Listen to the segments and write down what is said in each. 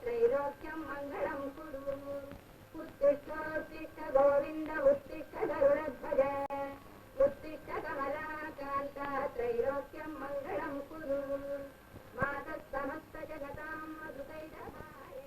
त्रैलोक्यं मङ्गलं कुरु उत्तिष्ठ गोविन्द उत्तिष्ठ गरुडध्वज उत्तिष्ठ कमलाकान्त त्रैलोक्यं मङ्गलं कुरु मातः समस्त जगतां मधुकैटभारे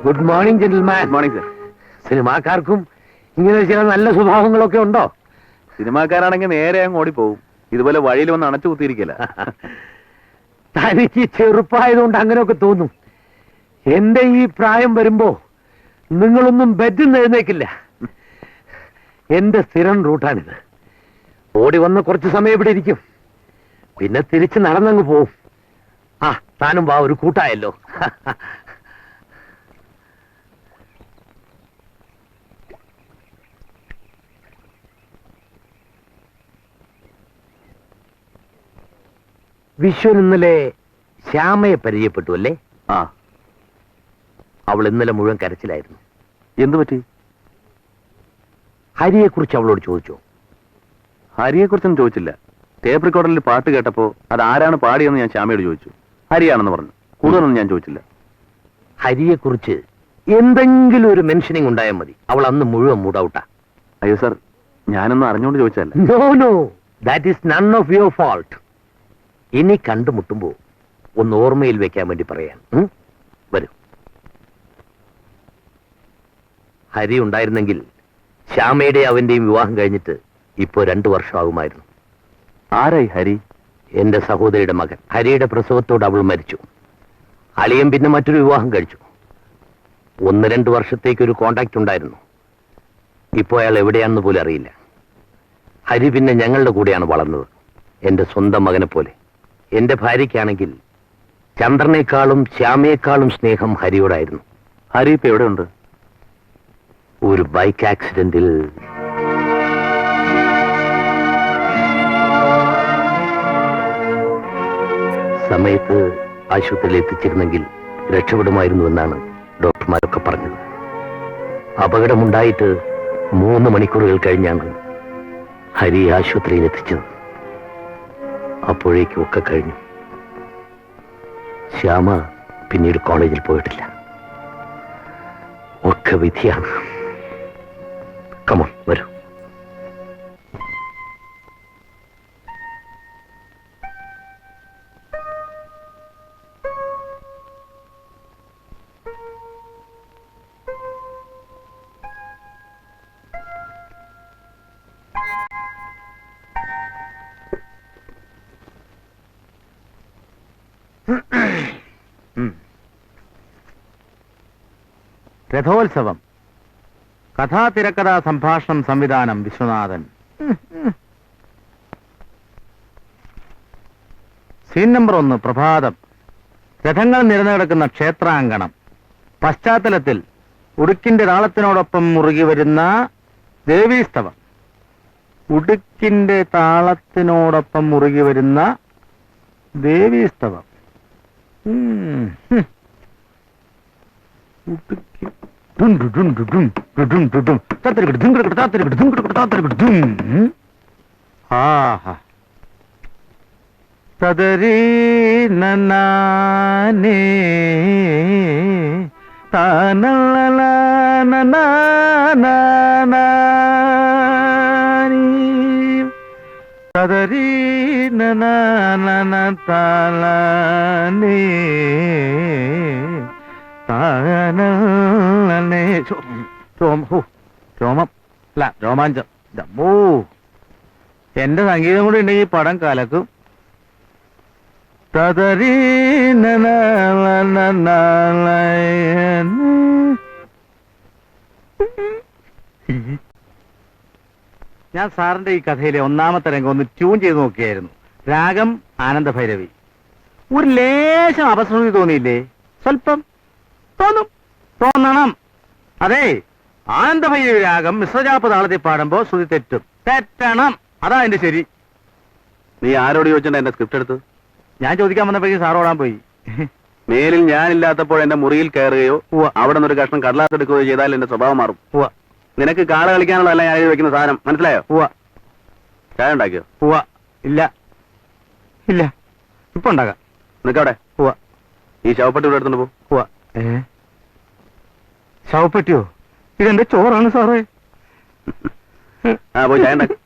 good morning gentleman. Good morning sir. സിനിമാക്കാർക്കും ഇങ്ങനെ ചില നല്ല സ്വഭാവങ്ങളൊക്കെ ഉണ്ടോ? സിനിമാക്കാരാണെങ്കിൽ നേരെ അങ്ങ് ഓടിപ്പോവും. ഇതുപോലെ വഴിയിൽ വന്ന് അണച്ചു കുത്തിയിരിക്കില്ല. തനിക്ക് ചെറുപ്പായതുകൊണ്ട് അങ്ങനെയൊക്കെ തോന്നും. എന്റെ ഈ പ്രായം വരുമ്പോ നിങ്ങളൊന്നും ബെഡിൽ നിന്ന് എഴുന്നേക്കില്ല. എന്റെ സ്ഥിരം റൂട്ടാണിത്. ഓടി വന്ന് കുറച്ച് സമയം ഇവിടെ ഇരിക്കും, പിന്നെ തിരിച്ച് നടന്നങ്ങ് പോവും. ആ, താനും വാ, ഒരു കൂട്ടായല്ലോ. വിശ്വൻ ഇന്നലെ ശ്യാമയെ പരിചയപ്പെട്ടു അല്ലേ? ആ. അവൾ ഇന്നലെ മുഴുവൻ കരച്ചിലായിരുന്നു. എന്തു പറ്റി? ഹരിയെ കുറിച്ച് അവളോട് ചോദിച്ചോ? ഹരിയെ കുറിച്ചൊന്നും ചോദിച്ചില്ല. ടേപ്പ് റെക്കോർഡറിൽ പാട്ട് കേട്ടപ്പോ അത് ആരാണ് പാടിയെന്ന് ഞാൻ ശ്യാമയോട് ചോദിച്ചു. ഹരിയാണെന്ന് പറഞ്ഞു. കൂടുതലൊന്നും ഞാൻ ചോദിച്ചില്ല. ഹരിയെ കുറിച്ച് എന്തെങ്കിലും ഒരു മെൻഷനിങ് ഉണ്ടായാൽ മതി, അവൾ അന്ന് മുഴുവൻ മൂഡ് ഔട്ടാ. അയ്യോ സർ, ഞാനൊന്നും അറിഞ്ഞുകൊണ്ട് ചോദിച്ചല്ല. No no, that is none of your fault. ഇനി കണ്ടുമുട്ടുമ്പോ ഒന്ന് ഓർമ്മയിൽ വെക്കാൻ വേണ്ടി പറയാൻ. വരൂ. ഹരി ഉണ്ടായിരുന്നെങ്കിൽ ശ്യാമയുടെ അവന്റെയും വിവാഹം കഴിഞ്ഞിട്ട് ഇപ്പോ 2 വർഷമാകുമായിരുന്നു. ആരായി ഹരി? എന്റെ സഹോദരിയുടെ മകൻ. ഹരിയുടെ പ്രസവത്തോട് അവൾ മരിച്ചു. അളിയൻ പിന്നെ മറ്റൊരു വിവാഹം കഴിച്ചു. 1-2 വർഷത്തേക്കൊരു കോണ്ടാക്ട് ഉണ്ടായിരുന്നു. ഇപ്പോ അയാൾ എവിടെയാണെന്ന് പോലും അറിയില്ല. ഹരി പിന്നെ ഞങ്ങളുടെ കൂടെയാണ് വളർന്നത്, എന്റെ സ്വന്തം മകനെ പോലെ. എന്റെ ഭാര്യയ്ക്കാണെങ്കിൽ ചന്ദ്രനേക്കാളും ശ്യാമയേക്കാളും സ്നേഹം ഹരിയോടായിരുന്നു. ഹരി ഇപ്പൊ എവിടെയുണ്ട്? ഒരു ബൈക്ക് ആക്സിഡന്റിൽ. സമയത്ത് ആശുപത്രിയിൽ എത്തിച്ചിരുന്നെങ്കിൽ രക്ഷപ്പെടുമായിരുന്നുവെന്നാണ് ഡോക്ടർമാരൊക്കെ പറഞ്ഞത്. അപകടമുണ്ടായിട്ട് 3 മണിക്കൂറുകൾ കഴിഞ്ഞാണ് ഹരി ആശുപത്രിയിൽ എത്തിച്ചത്. അപ്പോഴേക്കും ഒക്കെ കഴിഞ്ഞു. ശ്യാമ പിന്നീട് കോളേജിൽ പോയിട്ടില്ല. ഒക്കെ വിധിയാണ്. കമോൺ, വരൂ. രഥോത്സവം. കഥാ തിരക്കഥാ സംഭാഷണം സംവിധാനം വിശ്വനാഥൻ. Scene number 1. പ്രഭാതം. രഥങ്ങൾ നിരന്നുകിടക്കുന്ന ക്ഷേത്രാങ്കണം. പശ്ചാത്തലത്തിൽ ഉടുക്കിന്റെ താളത്തിനോടൊപ്പം മുറുകി വരുന്ന ദേവീസ്തവം. ഉടുക്കിന്റെ താളത്തിനോടൊപ്പം മുറുകി വരുന്ന ദേവീസ്തവം. തദരീ നനാനേ താനലനാനാനാനീ തദരീ നന താലേ താനേ രോമം അല്ല രോമാഞ്ചം ഓ എന്റെ സംഗീതം കൂടി ഉണ്ടെങ്കിൽ പടം കലക്കും. തതരീ നന ഞാൻ സാറിന്റെ ഈ കഥയിലെ ഒന്നാമത്തെ രംഗം ഒന്ന് ട്യൂൺ ചെയ്ത് നോക്കിയായിരുന്നു. രാഗം ആനന്ദഭൈരവി. ഒരു ലേശം അപശ്രുതി തോന്നിയില്ലേ? സ്വല്പം തോന്നണം. അതെ, ആനന്ദഭൈരവി രാഗം മിശ്രജാപ താളത്തിൽ പാടുമ്പോ ശ്രുതി തെറ്റണം. അതാ എന്റെ ശരി. നീ ആരോട് ചോദിച്ചിട്ട് എന്റെ സ്ക്രിപ്റ്റ് എടുത്ത്? ഞാൻ ചോദിക്കാൻ വന്നപ്പോഴേക്കും സാർ ഓടാൻ പോയി. മേലിൽ ഞാനില്ലാത്തപ്പോൾ എന്റെ മുറിയിൽ കയറുകയോ അവിടെ നിന്നൊരു കഷ്ണം കടലാത്തെടുക്കുകയോ ചെയ്താൽ എന്റെ സ്വഭാവം മാറും. നിനക്ക് കാള കളിക്കാനുള്ളതല്ല ഞാൻ എഴുതി വെക്കുന്ന സാധനം, മനസ്സിലായോ? ചായ ഉണ്ടാക്കിയോ? ഇല്ല ഇല്ല, ഇപ്പൊ ഉണ്ടാക്കാം. നിനക്കവിടെ ഈ ശവപ്പെട്ടി ഇവിടെ എടുത്തോണ്ട് പോ. ശവപ്പെട്ടിയോ? ഇതെന്റെ ചോറാണ് സാറേ. പോയി ചായ ഉണ്ടാക്കി.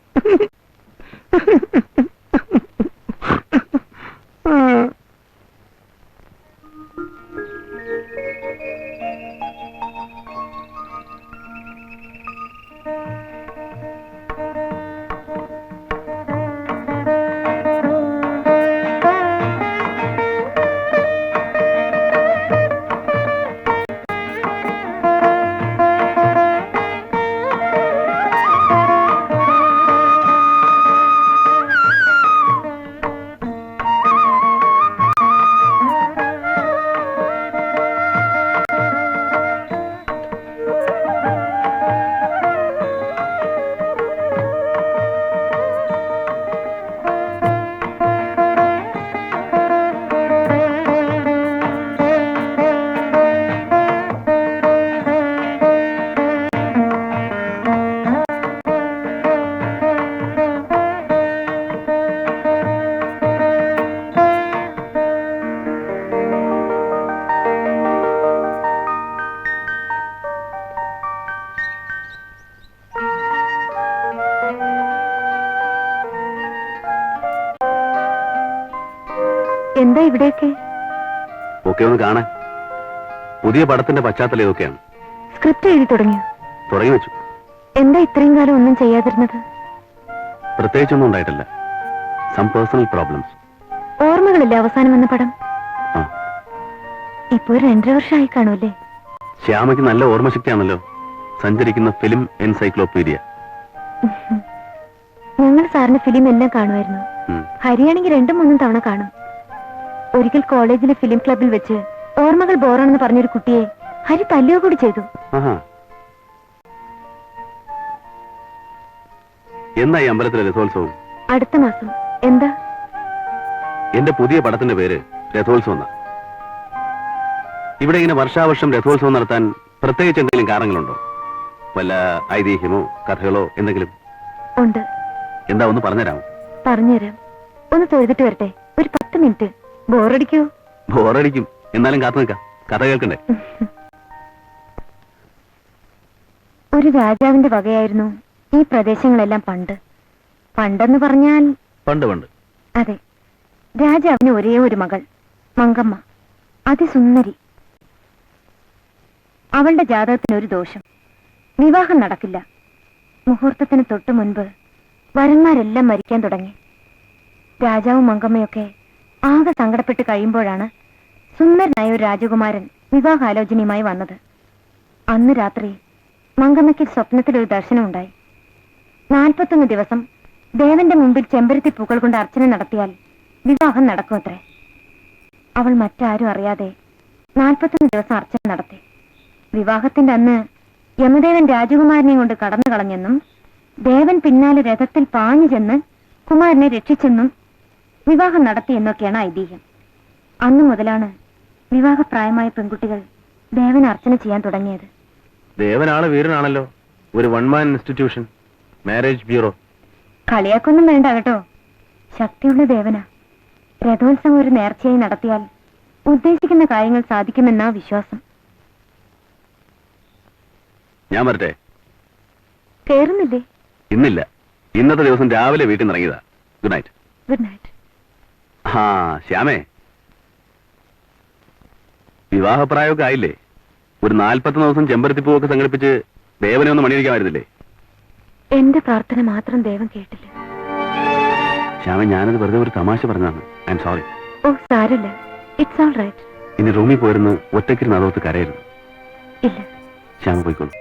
എന്താ ഇവിടെയൊക്കെ? ഒക്കെ ഒന്ന് കാണാൻ. പുതിയ പടത്തിന്റെ പശ്ചാത്തലം ഇതൊക്കെയാണ്. സ്ക്രിപ്റ്റ് എഴുതി തുടങ്ങിയോ? തുടങ്ങി വെച്ചു. എന്താ ഇത്രയും കാലം ഒന്നും ചെയ്യാതിരുന്നത്? പ്രത്യേകിച്ചൊന്നും ഉണ്ടായിട്ടില്ല. Some personal problems. ഓർമ്മകളില്ലേ അവസാനം വന്ന പടം? ഇപ്പൊ 2.5 വർഷമായി കാണൂല്ലേ? ശ്യാമയ്ക്ക് നല്ല ഓർമ്മശക്തിയാണല്ലോ. സഞ്ചരിക്കുന്ന ഫിലിം എൻസൈക്ലോപീഡിയ. ഞങ്ങൾ സാറിന് ഫിലിം എല്ലാം കാണുമായിരുന്നു. ഹരിയാണെങ്കിൽ 2-3 തവണ കാണും. ഒരിക്കൽ കോളേജിലെ ഫിലിം ക്ലബിൽ വെച്ച് ഓർമ്മകൾ ബോറാണെന്ന് പറഞ്ഞൊരു കുട്ടിയെ ഹരി തല്ലുക കൂടി ചെയ്തു. എന്നായി അമ്പലത്തിലെ രഥോത്സവം? അടുത്ത മാസം. എന്താ? എന്റെ പുതിയ പടത്തിന്റെ പേര് രഥോത്സവം. ഇവിടെ ഇങ്ങനെ വർഷാവർഷം രഥോത്സവം നടത്താൻ പ്രത്യേകിച്ച് എന്തെങ്കിലും കാരണങ്ങളുണ്ടോ? വല്ല ഐതിഹ്യമോ കഥകളോ എന്തെങ്കിലും? ഉണ്ട്. എന്താ ഒന്ന് പറഞ്ഞുതരാമോ? പറഞ്ഞുതരാം. ഒന്ന് തൊഴുതിട്ട് വരട്ടെ. ഒരു 10 മിനിറ്റ്. ബോറടിക്കോ? ബോറടിക്കും. എന്നാലും കാത്തു നിൽക്കാം. കഥ കേൾക്കണ്ടേ? ഒരു രാജാവിന്റെ വകയായിരുന്നു ഈ പ്രദേശങ്ങളെല്ലാം പണ്ട്. പണ്ടെന്ന് പറഞ്ഞാൽ പണ്ട്. അതെ. രാജാവിന് ഒരേ ഒരു മകൾ, മങ്കമ്മ. അതിസുന്ദരി. അവളുടെ ജാതകത്തിന് ഒരു ദോഷം. വിവാഹം നടക്കില്ല. മുഹൂർത്തത്തിന് തൊട്ടു മുൻപ് വരന്മാരെല്ലാം മരിക്കാൻ തുടങ്ങി. രാജാവും മങ്കമ്മയൊക്കെ ആകെ സങ്കടപ്പെട്ട് കഴിയുമ്പോഴാണ് സുന്ദരനായ ഒരു രാജകുമാരൻ വിവാഹാലോചനയുമായി വന്നത്. അന്ന് രാത്രി മങ്കമ്മയ്ക്ക് സ്വപ്നത്തിലൊരു ദർശനമുണ്ടായി. 41 ദിവസം ദേവന്റെ മുമ്പിൽ ചെമ്പരത്തി പൂക്കൾ കൊണ്ട് അർച്ചന നടത്തിയാൽ വിവാഹം നടക്കുമത്രേ. അവൾ മറ്റാരും അറിയാതെ 41 ദിവസം അർച്ചന നടത്തി. വിവാഹത്തിന്റെ അന്ന് യമദേവൻ രാജകുമാരനെ കൊണ്ട് കടന്നു കളഞ്ഞെന്നും ദേവൻ പിന്നാലെ രഥത്തിൽ പാഞ്ഞു ചെന്ന് കുമാരനെ രക്ഷിച്ചെന്നും വിവാഹം നടത്തി എന്നൊക്കെയാണ് ഐതിഹ്യം. അന്നു മുതലാണ് വിവാഹപ്രായമായ പെൺകുട്ടികൾ ദേവൻ അർച്ചന ചെയ്യാൻ തുടങ്ങിയത്. ദേവനാള് വീരനാണല്ലോ. ഒരു 1-man ഇൻസ്റ്റിറ്റ്യൂഷൻ, മാരേജ് ബ്യൂറോ. കളിയാക്കൊന്നും വേണ്ട കേട്ടോ. ശക്തിയുള്ള ദേവനാ. രഥോത്സവം ഒരു നേർച്ചയായി നടത്തിയാൽ ഉദ്ദേശിക്കുന്ന കാര്യങ്ങൾ സാധിക്കുമെന്നാ വിശ്വാസം. ഞാൻ വരട്ടെ? കേറുന്നില്ലേ? ഇന്നില്ല. ഇന്നത്തെ ദിവസം രാവിലെ വീട്ടിൽ നിന്ന് ഇറങ്ങിയതാ. Good night. Good night. ആ ശ്യാമേ, വിവാഹപ്രായമൊക്കെ ആയില്ലേ? ഒരു 40 ദിവസം ചെമ്പരത്തിപ്പൂവൊക്കെ സംഘടിപ്പിച്ച് ദേവനെ ഒന്ന് മണിയടിക്കാമായിരുന്നില്ലേ? എന്റെ പ്രാർത്ഥന മാത്രം ദൈവം കേട്ടില്ല. ശ്യാമേ, ഞാനത് വെറുതെ ഒരു തമാശ പറഞ്ഞതാണ്. I am sorry. ഓ സാരമില്ല, ഇറ്റ്സ് ഓൾ റൈറ്റ്. ഇനി റൂമിൽ പോയിരുന്ന് ഒറ്റയ്ക്കിരുന്ന് അതോർത്ത് കരയരുത്. ഇല്ല. ശ്യാമ പോയിക്കോളൂ.